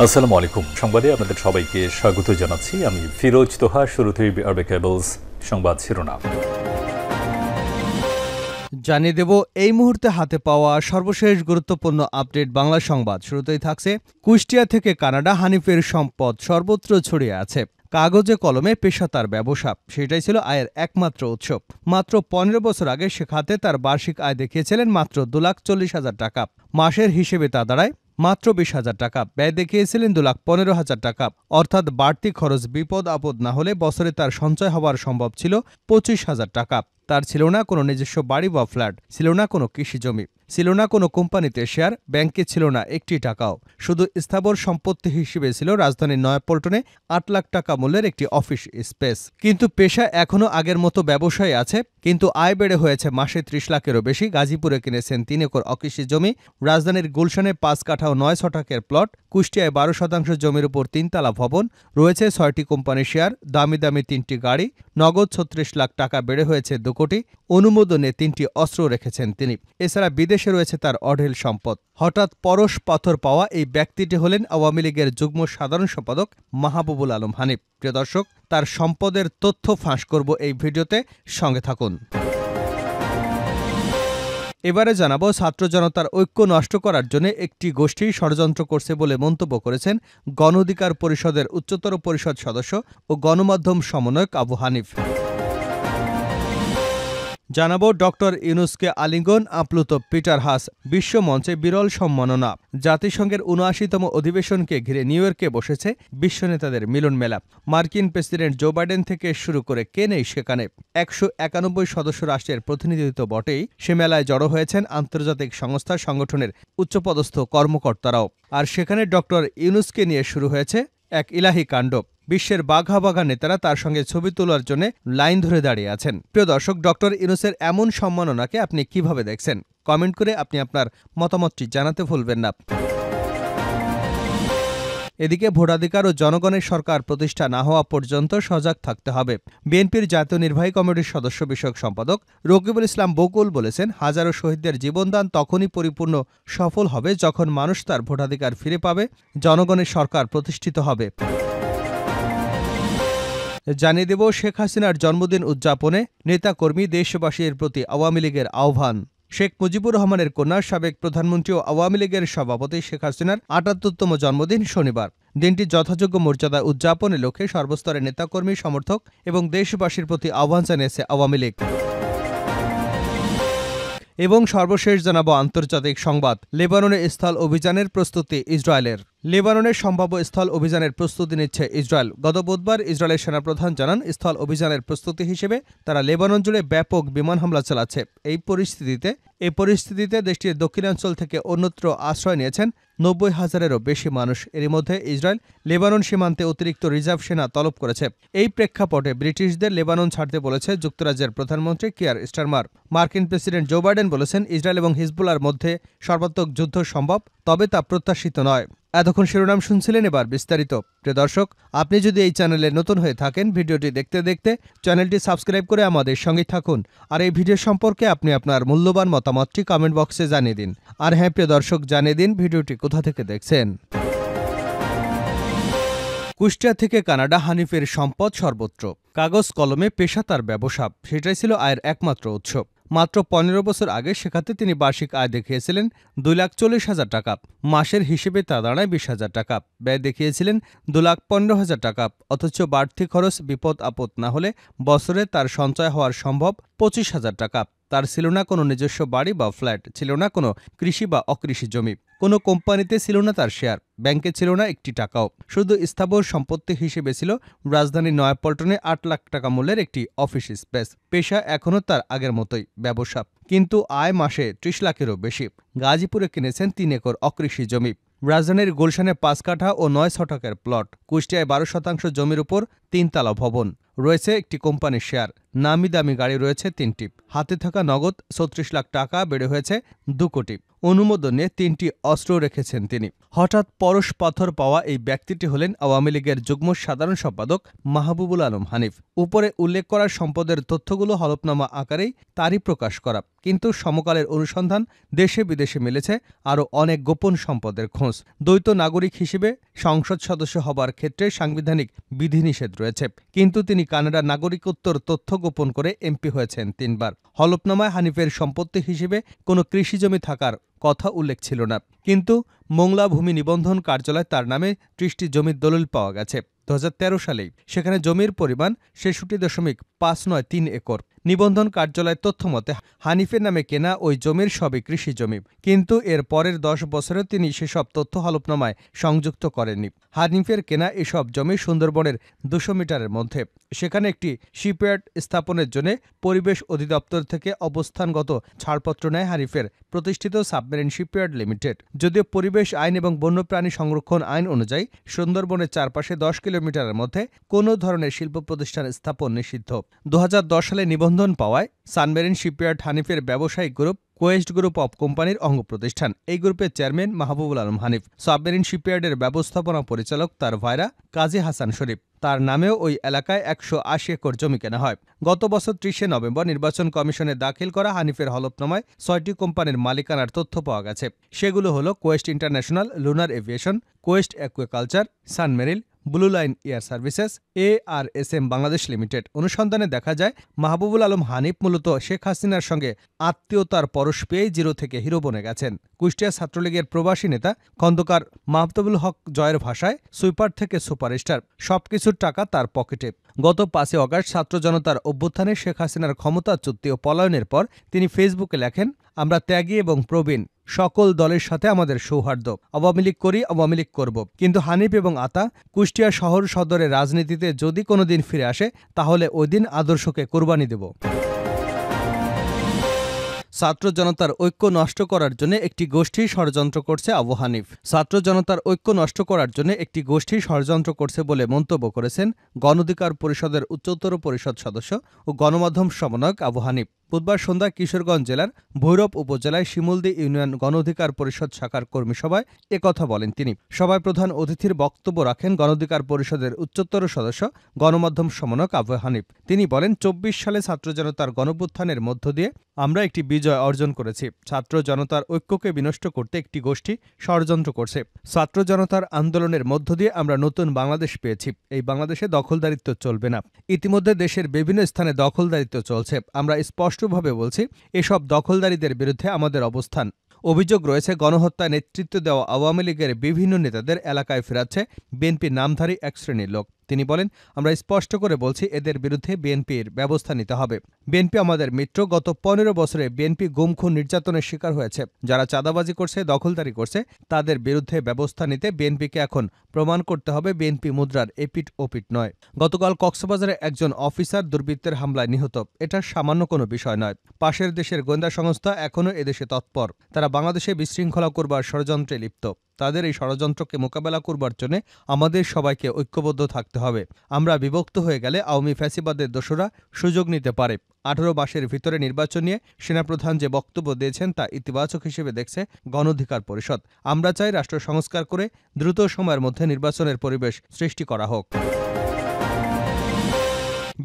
আসসালামু আলাইকুম। সংবাদে আপনাদের সবাইকে স্বাগত জানাচ্ছি। আমি ফিরোজ তোহা। শুরুতেই আরবে কেবলস সংবাদ শিরোনাম জানিয়ে দেব এই মুহূর্তে হাতে পাওয়া সর্বশেষ গুরুত্বপূর্ণ আপডেট বাংলা সংবাদ। শুরুতেই থাকছে কুষ্টিয়া থেকে কানাডা হানিফের সম্পদ সর্বত্র ছড়িয়ে আছে। কাগজে কলমে পেশা তার ব্যবসা, সেটাই ছিল আয়ের একমাত্র উৎস। মাত্র ১৫ বছর আগে সে খাতে তার বার্ষিক আয় দেখিয়েছিলেন মাত্র ২,৪০,০০০ টাকা। মাসের হিসেবে তা দাঁড়ায় মাত্র ২০,০০০ টাকা। ব্যয় দেখিয়েছিলেন ২,১৫,০০০ টাকা। অর্থাৎ বাড়তি খরচ বিপদ আপদ না হলে বছরে তার সঞ্চয় হওয়ার সম্ভব ছিল ২৫,০০০ টাকা। তার ছিল না কোনো নিজস্ব বাড়ি বা ফ্ল্যাট, ছিল না কোনো কৃষি জমি, ছিল না কোনো কোম্পানিতে শেয়ার, ব্যাংকে ছিল না একটি টাকাও। শুধু স্থাবর সম্পত্তি হিসেবে ছিল রাজধানীর নয়াপল্টনে ৮ লাখ টাকা মূল্যের একটি অফিস স্পেস। কিন্তু পেশা এখনও আগের মতো ব্যবসায় আছে, কিন্তু আয় বেড়ে হয়েছে মাসে ৩০ লাখেরও বেশি। গাজীপুরে কিনেছেন ৩ একর অকৃষি জমি, রাজধানীর গুলশানে 5 কাঠা ও ৯ শতকের প্লট, কুষ্টিয়ায় 12% জমির উপর 3 তলা ভবন, রয়েছে 6টি কোম্পানি শেয়ার, দামি দামি 3টি গাড়ি, নগদ ৩৬ লাখ টাকা বেড়ে হয়েছে 2 কোটি, অনুমোদনে 3টি অস্ত্র রেখেছেন তিনি। এছাড়া বিদেশে রয়েছে তার অঢেল সম্পদ। হঠাৎ পরশ পাথর পাওয়া এই ব্যক্তিটি হলেন আওয়ামী লীগের যুগ্ম সাধারণ সম্পাদক মাহবুবুল আলম হানিফ। প্রিয় দর্শক, তার সম্পদের তথ্য ফাঁস করব এই ভিডিওতে, সঙ্গে থাকুন। এবারে জানাবো ছাত্র জনতার ঐক্য নষ্ট করার জন্য একটি গোষ্ঠী ষড়যন্ত্র করছে বলে মন্তব্য করেছেন গণ অধিকার পরিষদের উচ্চতর পরিষদ সদস্য ও গণমাধ্যম সমন্বয়ক আবু হানিফ। জানাবো ডক্টর ইউনুসকে আলিঙ্গন আপ্লুত পিটার হাস, বিশ্ব মঞ্চে বিরল সম্মাননা। জাতিসংঘের ৭৯তম অধিবেশনকে ঘিরে নিউ ইয়র্কে বসেছে বিশ্ব নেতাদের মিলন মেলা। মার্কিন প্রেসিডেন্ট জো বাইডেন থেকে শুরু করে কে নেই সেখানে। ১৯১ সদস্য রাষ্ট্রের প্রতিনিধিত্ব বটেই, সে মেলায় জড়ো হয়েছেন আন্তর্জাতিক সংস্থা সংগঠনের উচ্চপদস্থ কর্মকর্তারাও। আর সেখানে ডক্টর ইউনুসকে নিয়ে শুরু হয়েছে এক ইলাহি কাণ্ড। বিশ্বের বাঘা বাঘা নেতারা তার সঙ্গে ছবি তোলার জন্য লাইন ধরে দাঁড়িয়ে আছেন। প্রিয় দর্শক, ডক্টর ইউনুসের এমন সম্মাননাকে আপনি কিভাবে দেখছেন? কমেন্ট করে আপনি আপনার মতামতটি জানাতে ভুলবেন না। এদিকে ভোটাধিকার ও জনগণের সরকার প্রতিষ্ঠা না হওয়া পর্যন্ত সজাগ থাকতে হবে। বিএনপির জাতীয় নির্বাহী কমিটির সদস্য বিষয়ক সম্পাদক রকিবুল ইসলাম বকুল বলেছেন, হাজারো শহীদদের জীবনদান তখনই পরিপূর্ণ সফল হবে যখন মানুষ তার ভোটাধিকার ফিরে পাবে, জনগণের সরকার প্রতিষ্ঠিত হবে। জানিয়ে দেব শেখ হাসিনার জন্মদিন উদযাপনে নেতাকর্মী দেশবাসীর প্রতি আওয়ামী লীগের আহ্বান। শেখ মুজিবুর রহমানের কন্যা সাবেক প্রধানমন্ত্রী ও আওয়ামী লীগের সভাপতি শেখ হাসিনার ৭৮তম জন্মদিন শনিবার। দিনটি যথাযোগ্য মর্যাদা উদযাপনের লক্ষ্যে সর্বস্তরের নেতাকর্মী, সমর্থক এবং দেশবাসীর প্রতি আহ্বান জানিয়েছে আওয়ামী লীগ। এবং সর্বশেষ জানাবো আন্তর্জাতিক সংবাদ। লেবাননে স্থল অভিযানের প্রস্তুতি ইসরায়েলের। লেবাননের সম্ভাব্য স্থল অভিযানের প্রস্তুতি নিচ্ছে ইসরায়েল। গত বুধবার ইসরায়েলের সেনাপ্রধান জানান, স্থল অভিযানের প্রস্তুতি হিসেবে তারা লেবানন জুড়ে ব্যাপক বিমান হামলা চালাচ্ছে। এই পরিস্থিতিতে দেশটির দক্ষিণাঞ্চল থেকে অন্যত্র আশ্রয় নিয়েছেন ৯০,০০০-এরও বেশি মানুষ। এরই মধ্যে ইসরায়েল লেবানন সীমান্তে অতিরিক্ত রিজার্ভ সেনা তলব করেছে। এই প্রেক্ষাপটে ব্রিটিশদের লেবানন ছাড়তে বলেছে যুক্তরাজ্যের প্রধানমন্ত্রী কিয়ার স্টারমার। মার্কিন প্রেসিডেন্ট জো বাইডেন বলেছেন, ইসরায়েল এবং হিজবুল্লাহর মধ্যে সর্বাত্মক যুদ্ধ সম্ভব, তবে তা প্রত্যাশিত নয়। এতক্ষণ শিরোনাম শুনছিলেন, এবার বিস্তারিত। প্রিয় দর্শক, আপনি যদি এই চ্যানেলে নতুন হয়ে থাকেন, ভিডিওটি দেখতে দেখতে চ্যানেলটি সাবস্ক্রাইব করে আমাদের সঙ্গে থাকুন। আর এই ভিডিও সম্পর্কে আপনি আপনার মূল্যবান মতামতটি কমেন্ট বক্সে জানিয়ে দিন। আর হ্যাঁ প্রিয় দর্শক, জানিয়ে দিন ভিডিওটি কোথা থেকে দেখছেন। কুষ্টিয়া থেকে কানাডা হানিফের সম্পদ সর্বত্র। কাগজ কলমে পেশা তার ব্যবসা, সেটাই ছিল আয়ের একমাত্র উৎস। মাত্র ১৫ বছর আগে শেখাতে তিনি বার্ষিক আয় দেখিয়েছিলেন ২,৪০,০০০ টাকা। মাসের হিসেবে তা দাঁড়ায় ২০,০০০ টাকা। ব্যয় দেখিয়েছিলেন ২,১৫,০০০ টাকা। অথচ বাড়তি খরচ বিপদ আপদ না হলে বছরে তার সঞ্চয় হওয়ার সম্ভব ২৫,০০০ টাকা। তার ছিল না কোনো নিজস্ব বাড়ি বা ফ্ল্যাট, ছিল না কোনো কৃষি বা অকৃষি জমি, কোনো কোম্পানিতে ছিল না তার শেয়ার, ব্যাংকে ছিল না একটি টাকাও। শুধু স্থাবর সম্পত্তি হিসেবে ছিল রাজধানীর নয়াপল্টনে ৮ লাখ টাকা মূল্যের একটি অফিস স্পেস। পেশা এখনও তার আগের মতোই, ব্যবসা, কিন্তু আয় মাসে ৩০ লাখেরও বেশি। গাজীপুরে কিনেছেন ৩ একর অকৃষি জমি, রাজধানীর গুলশানে 5 কাঠা ও 9 শতকের প্লট, কুষ্টিয়ায় 12% জমির উপর 3 তলা ভবন, রয়েছে একটি কোম্পানির শেয়ার, নামি দামি গাড়ি রয়েছে 3টি, হাতে থাকা নগদ ৩৬ লাখ টাকা বেড়ে হয়েছে 2 কোটি, অনুমোদন নিয়ে ৩টি অস্ত্র রেখেছেন তিনি। হঠাৎ পরশ পাথর পাওয়া এই ব্যক্তিটি হলেন আওয়ামী লীগের যুগ্ম সাধারণ সম্পাদক মাহবুবুল আলম হানিফ। উপরে উল্লেখ করা সম্পদের তথ্যগুলো হলফনামা আকারেই তারই প্রকাশ করা, কিন্তু সমকালের অনুসন্ধান দেশে বিদেশে মিলেছে আরও অনেক গোপন সম্পদের খোঁজ। দ্বৈত নাগরিক হিসেবে সংসদ সদস্য হবার ক্ষেত্রে সাংবিধানিক বিধিনিষেধ রয়েছে, কিন্তু তিনি কানাডার নাগরিকত্বর তথ্য গোপন করে এমপি হয়েছেন ৩ বার। হলফনামায় হানিফের সম্পত্তি হিসেবে কোনো কৃষিজমি থাকার কথা উল্লেখ ছিল না, কিন্তু মোংলা ভূমি নিবন্ধন কার্যালয়ে তার নামে ৩০টি জমির দলিল পাওয়া গেছে ২০১৩ সালেই। সেখানে জমির পরিমাণ ৬৬.৫৯৩ একর। নিবন্ধন কার্যালয়ের তথ্য মতে হানিফের নামে কেনা ওই জমির সবই কৃষি জমি, কিন্তু এর পরের ১০ বছরে তিনি সেসব তথ্য হলফনামায় সংযুক্ত করেননি। হানিফের কেনা এসব জমি সুন্দরবনের ২০০ মিটারের মধ্যে। সেখানে একটি শিপইয়ার্ড স্থাপনের জন্য পরিবেশ অধিদপ্তর থেকে অবস্থানগত ছাড়পত্র নেয় হানিফের প্রতিষ্ঠিত সাবমেরিন শিপইয়ার্ড লিমিটেড। যদিও পরিবেশ আইন এবং বন্যপ্রাণী সংরক্ষণ আইন অনুযায়ী সুন্দরবনের চারপাশে ১০ কিলোমিটারের মধ্যে কোনো ধরনের শিল্প প্রতিষ্ঠান স্থাপন নিষিদ্ধ। ২০১০ সালে নিবন্ধন পাওয়ায় সানমেরিন শিপইয়ার্ড হানিফের ব্যবসায়িক গ্রুপ কোয়েস্ট গ্রুপ অব কোম্পানির অঙ্গ প্রতিষ্ঠান। এই গ্রুপের চেয়ারম্যান মাহবুবুল আলম হানিফ। সাবমেরিন শিপইয়ার্ডের ব্যবস্থাপনা পরিচালক তার ভাইরা কাজী হাসান শরীফ। তার নামেও ওই এলাকায় ১৮০ একর জমি কেনা হয়। গত বছর ৩০শে নভেম্বর নির্বাচন কমিশনে দাখিল করা হানিফের হলফনামায় ৬টি কোম্পানির মালিকানার তথ্য পাওয়া গেছে। সেগুলো হলো Quest International, Lunar Aviation, Quest Aquaculture, Sunmeril, Blue Line Air Services, ARSM Bangladesh limited. অনুসন্ধানে দেখা যায় মাহবুবুল আলম হানিফ মূলত শেখ হাসিনার সঙ্গে আত্মীয়তার পরশ পেয়েই জিরো থেকে হিরো বনে গেছেন। কুষ্টিয়া ছাত্রলীগের প্রবাসী নেতা খন্দকার মাহবুবুল হক জয়ের ভাষায় সুইপার থেকে সুপারস্টার, সবকিছুর টাকা তার পকেটে। গত ৫ই অগাস্ট ছাত্র জনতার অভ্যুত্থানে শেখ হাসিনার ক্ষমতাচ্যুতি ও পলায়নের পর তিনি ফেসবুকে লেখেন, আমরা ত্যাগী এবং প্রবীণ, সকল দলের সাথে আমাদের সৌহার্দ্য, আওয়ামী লীগ করি, আওয়ামী লীগ করব। কিন্তু হানিফ এবং আতা কুষ্টিয়া শহর সদরের রাজনীতিতে যদি কোনোদিন ফিরে আসে, তাহলে ওই দিন আদর্শকে কোরবানি দেব। ছাত্র জনতার ঐক্য নষ্ট করার জন্য একটি গোষ্ঠী ষড়যন্ত্র করছে আবু হানিফ। ছাত্র জনতার ঐক্য নষ্ট করার জন্য একটি গোষ্ঠী ষড়যন্ত্র করছে বলে মন্তব্য করেছেন গণ অধিকার পরিষদের উচ্চতর পরিষদ সদস্য ও গণমাধ্যম সমন্বয়ক আবু হানিফ। বুধবার সন্ধ্যায় কিশোরগঞ্জ জেলার ভৈরব উপজেলায় শিমুলদী ইউনিয়ন গণ অধিকার পরিষদ শাখার কর্মী সভায় একথা বলেন তিনি। সভায় প্রধান অতিথির বক্তব্য রাখেন গণ অধিকার পরিষদের উচ্চতর সদস্য গণমাধ্যম সমন্বয়ক আবু হানিফ। তিনি বলেন, ২৪ সালে ছাত্র জনতার গণঅভ্যুত্থানের মধ্য দিয়ে আমরা একটি বিজয় অর্জন করেছি। ছাত্র জনতার ঐক্যকে বিনষ্ট করতে একটি গোষ্ঠী ষড়যন্ত্র করছে। ছাত্র জনতার আন্দোলনের মধ্য দিয়ে আমরা নতুন বাংলাদেশ পেয়েছি। এই বাংলাদেশে দখলদারিত্ব চলবে না। ইতিমধ্যে দেশের বিভিন্ন স্থানে দখলদারিত্ব চলছে। আমরা স্পষ্টভাবে বলছি, এসব দখলদারীদের বিরুদ্ধে আমাদের অবস্থান। অভিযোগ রয়েছে, গণহত্যায় নেতৃত্ব দেওয়া আওয়ামী লীগের বিভিন্ন নেতাদের এলাকায় ফেরাচ্ছে বিএনপির নামধারী এক শ্রেণীর লোক। তিনি বলেন, আমরা স্পষ্ট করে বলছি, এদের বিরুদ্ধে বিএনপির ব্যবস্থা নিতে হবে। বিএনপি আমাদের মিত্র। গত ১৫ বছরে বিএনপি গুম, খুন, নির্যাতনের শিকার হয়েছে। যারা চাঁদাবাজি করছে, দখলদারি করছে, তাদের বিরুদ্ধে ব্যবস্থা নিতে বিএনপিকে এখন প্রমাণ করতে হবে বিএনপি মুদ্রার এপিঠ ওপিঠ নয়। গতকাল কক্সবাজারে একজন অফিসার দুর্বৃত্তের হামলায় নিহত। এটা সামান্য কোনো বিষয় নয়। পাশের দেশের গোয়েন্দা সংস্থা এখনও এদেশে তৎপর। তারা বাংলাদেশে বিশৃঙ্খলা করবার ষড়যন্ত্রে লিপ্ত। তাদের এই ষড়যন্ত্রকে মোকাবেলা করবার জন্য আমাদের সবাইকে ঐক্যবদ্ধ থাকতে হবে। আমরা বিভক্ত হয়ে গেলে আওয়ামী ফ্যাসিবাদের দোসররা সুযোগ নিতে পারে। ১৮ মাসের ভিতরে নির্বাচন নিয়ে সেনাপ্রধান যে বক্তব্য দিয়েছেন তা ইতিবাচক হিসেবে দেখছে গণ অধিকার পরিষদ। আমরা চাই রাষ্ট্র সংস্কার করে দ্রুত সময়ের মধ্যে নির্বাচনের পরিবেশ সৃষ্টি করা হোক।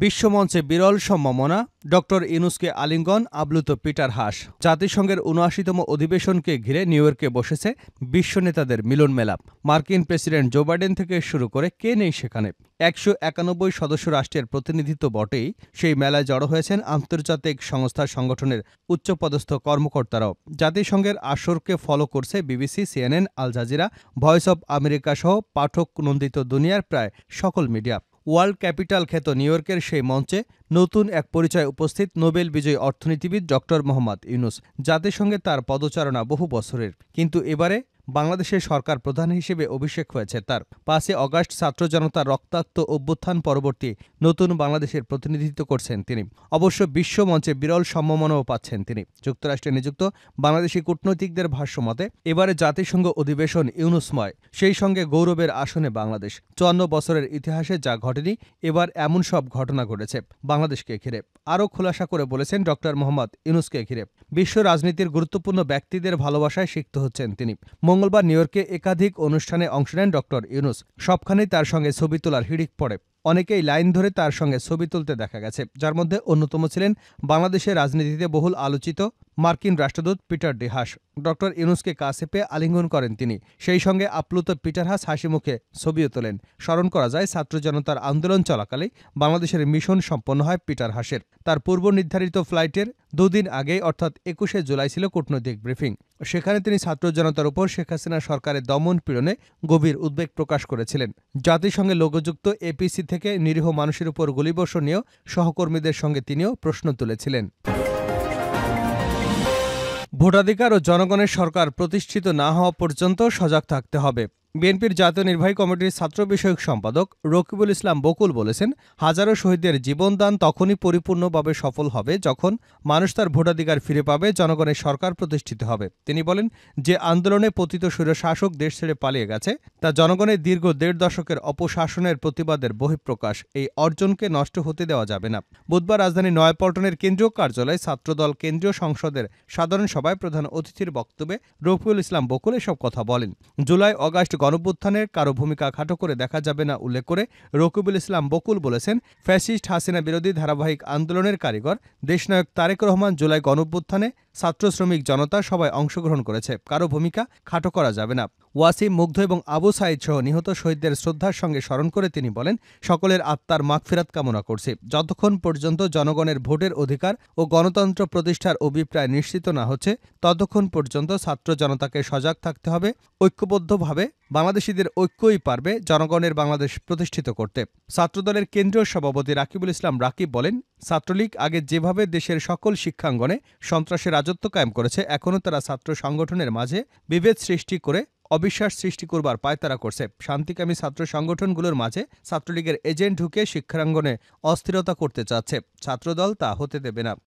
বিশ্বমঞ্চে বিরল সম্ভাবনা, ড ইউনূসকে আলিঙ্গন, আপ্লুত পিটার হাস। জাতিসংঘের ৭৯তম অধিবেশনকে ঘিরে নিউ ইয়র্কে বসেছে বিশ্ব নেতাদের মিলন মেলা। মার্কিন প্রেসিডেন্ট জো বাইডেন থেকে শুরু করে কে নেই সেখানে। ১৯১ সদস্য রাষ্ট্রের প্রতিনিধিত্ব বটেই, সেই মেলায় জড়ো হয়েছেন আন্তর্জাতিক সংস্থা সংগঠনের উচ্চপদস্থ কর্মকর্তারাও। জাতিসংঘের আসরকে ফলো করছে BBC, CNN, Al Jazeera, Voice of America সহ পাঠক নন্দিত দুনিয়ার প্রায় সকল মিডিয়া। ওয়ার্ল্ড ক্যাপিটাল খ্যাত নিউ ইয়র্কের সেই মঞ্চে নতুন এক পরিচয় উপস্থিত নোবেল বিজয়ী অর্থনীতিবিদ ড মোহাম্মদ ইউনূস। জাতিসংঘে তার পদচারণা বহু বছরের, কিন্তু এবারে বাংলাদেশের সরকার প্রধান হিসেবে অভিষেক হয়েছে তার। 5ই অগাস্ট ছাত্র জনতার রক্তাক্ত অভ্যুত্থান পরবর্তী নতুন বাংলাদেশের প্রতিনিধিত্ব করছেন তিনি। অবশ্য বিশ্ব মঞ্চে বিরল সম্মাননাও পাচ্ছেন তিনি। যুক্তরাষ্ট্রে নিযুক্ত বাংলাদেশি কূটনৈতিকদের ভাষ্যমতে এবারে জাতিসংঘ অধিবেশন ইউনুসময়, সেই সঙ্গে গৌরবের আসনে বাংলাদেশ। 54 বছরের ইতিহাসে যা ঘটেনি, এবার এমন সব ঘটনা ঘটেছে বাংলাদেশকে ঘিরে। আরও খোলাসা করে বলেছেন ডক্টর মোহাম্মদ ইউনুসকে ঘিরে, বিশ্ব রাজনীতির গুরুত্বপূর্ণ ব্যক্তিদের ভালোবাসায় সিক্ত হচ্ছেন তিনি। মঙ্গলবার নিউ ইয়র্কে একাধিক অনুষ্ঠানে অংশ নেন ডক্টর ইউনুস। সবখানেই তার সঙ্গে ছবি তোলার হিড়িক পড়ে। অনেকেই লাইন ধরে তার সঙ্গে ছবি তুলতে দেখা গেছে, যার মধ্যে অন্যতম ছিলেন বাংলাদেশের রাজনীতিতে বহুল আলোচিত মার্কিন রাষ্ট্রদূত পিটার ডি হাস। ডক্টর ইউনুসকে কাছে পেয়ে আলিঙ্গন করেন তিনি। সেই সঙ্গে আপ্লুত পিটার হাস হাসি মুখে ছবিও তোলেন। স্মরণ করা যায়, ছাত্র জনতার আন্দোলন চলাকালে বাংলাদেশের মিশন সম্পন্ন হয় পিটার হাসের। তার পূর্ব নির্ধারিত ফ্লাইটের দুদিন আগেই অর্থাৎ 21শে জুলাই ছিল কূটনৈতিক ব্রিফিং। সেখানে তিনি ছাত্র জনতার উপর শেখ হাসিনা সরকারের দমন পীড়নে গভীর উদ্বেগ প্রকাশ করেছিলেন। জাতিসংঘে লোগোযুক্ত এপিসি থেকে নিরীহ মানুষের উপর গুলিবর্ষণ নিয়েও সহকর্মীদের সঙ্গে তিনিও প্রশ্ন তুলেছিলেন। ভোটাধিকার ও জনগণের সরকার প্রতিষ্ঠিত না হওয়া পর্যন্ত সজাগ থাকতে হবে। বিএনপির জাতীয় নির্বাহী কমিটির ছাত্র বিষয়ক সম্পাদক রকিবুল ইসলাম বকুল বলেছেন, হাজারো শহীদের জীবনদান তখনই পরিপূর্ণভাবে সফল হবে যখন মানুষ তার ভোটাধিকার ফিরে পাবে, জনগণের সরকার প্রতিষ্ঠিত হবে। তিনি বলেন, যে আন্দোলনে পতিত স্বৈরশাসক দেশ ছেড়ে পালিয়ে গেছে, তা জনগণের দীর্ঘ 1.5 দশকের অপশাসনের প্রতিবাদের বহিঃপ্রকাশ। এই অর্জনকে নষ্ট হতে দেওয়া যাবে না। বুধবার রাজধানী নয়াপল্টনের কেন্দ্রীয় কার্যালয়ে ছাত্রদল কেন্দ্রীয় সংসদের সাধারণ সভায় প্রধান অতিথির বক্তব্যে রকিবুল ইসলাম বকুল এসব কথা বলেন। জুলাই অগাস্ট গণঅভ্যুত্থানের কারো ভূমিকা খাটো করে দেখা যাবে না উল্লেখ করে রকিবুল ইসলাম বকুল বলেছেন, ফ্যাসিস্ট হাসিনা বিরোধী ধারাবাহিক আন্দোলনের কারিগর দেশনায়ক তারেক রহমান জুলাই গণঅভ্যুত্থানে ছাত্র শ্রমিক জনতা সবাই অংশগ্রহণ করেছে, কারো ভূমিকা খাটো করা যাবে না। ওয়াসিম, মুগ্ধ এবং আবু সাঈদ সহ নিহত শহীদদের শ্রদ্ধার সঙ্গে স্মরণ করে তিনি বলেন, সকলের আত্মার মাগফিরাত কামনা করছি। যতক্ষণ পর্যন্ত জনগণের ভোটের অধিকার ও গণতন্ত্র প্রতিষ্ঠার অভিপ্রায় নিশ্চিত না হচ্ছে, ততক্ষণ পর্যন্ত ছাত্র জনতাকে সজাগ থাকতে হবে। ঐক্যবদ্ধভাবে বাংলাদেশিদের ঐক্যই পারবে জনগণের বাংলাদেশ প্রতিষ্ঠিত করতে। ছাত্রদলের কেন্দ্রীয় সভাপতি রাকিবুল ইসলাম রাকিব বলেন, ছাত্রলীগ আগে যেভাবে দেশের সকল শিক্ষাঙ্গনে সন্ত্রাসের রাজত্ব কায়েম করেছে, এখনও তারা ছাত্র সংগঠনের মাঝে বিভেদ সৃষ্টি করে অবিশ্বাস সৃষ্টি করবার পায়তারা করছে। শান্তিকামী ছাত্র সংগঠনগুলোর মাঝে ছাত্রলীগের এজেন্ট ঢুকে শিক্ষাঙ্গনে অস্থিরতা করতে চাচ্ছে। ছাত্রদল তা হতে দেবে না।